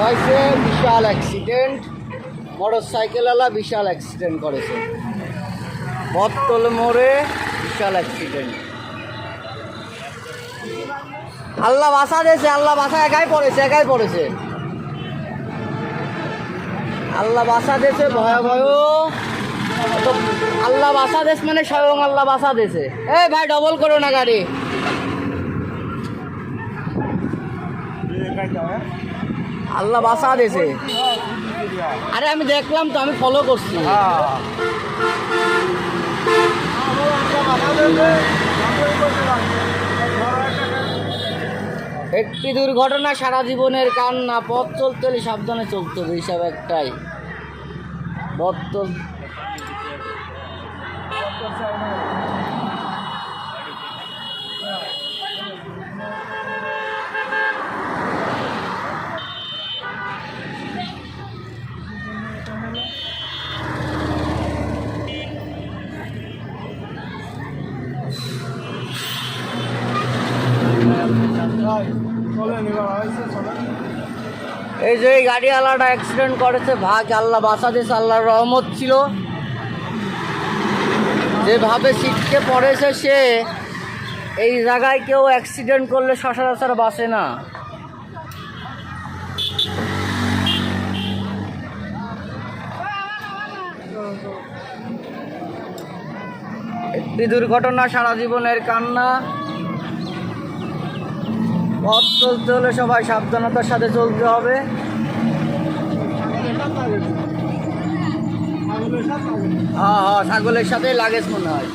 হয়েছে, বিশাল accident. Motor সাইকেলওয়ালা বিশাল accident করেছে বটতল মোড়ে, বিশাল অ্যাক্সিডেন্ট। আল্লাহ বাসা দিয়েছে, আল্লাহ বাসা একাই পড়েছে। আল্লাহ বাসা দিয়েছে, ভয়াবহ। তো আল্লাহ বাসা দেশ মানে স্বয়ং আল্লাহ বাসা দিয়েছে। এই ভাই ডবল করো না গাড়ি। আল্লাহ বাসা দিয়েছে। আরে আমি দেখলাম তো, আমি ফলো করছি। একটি দুর্ঘটনা সারা জীবনের কান্না। পথ চলতে হলে সাবধানে চলতে হবে, হিসাব একটাই। এই যে এই গাড়িওয়ালাটা অ্যাক্সিডেন্ট করেছে, ভাগ আল্লাহ বাসা দিয়েছে, আল্লাহর রহমত ছিল। যেভাবে ছিটকে পড়েছে সে, এই জায়গায় কেউ অ্যাক্সিডেন্ট করলে সচরাচর বাসে না। একটি দুর্ঘটনা সারা জীবনের কান্না। পথ চলতে হলে সবাই সাবধানতার সাথে চলতে হবে। হ্যাঁ, ছাগলের সাথে লাগেজ মনে হয়।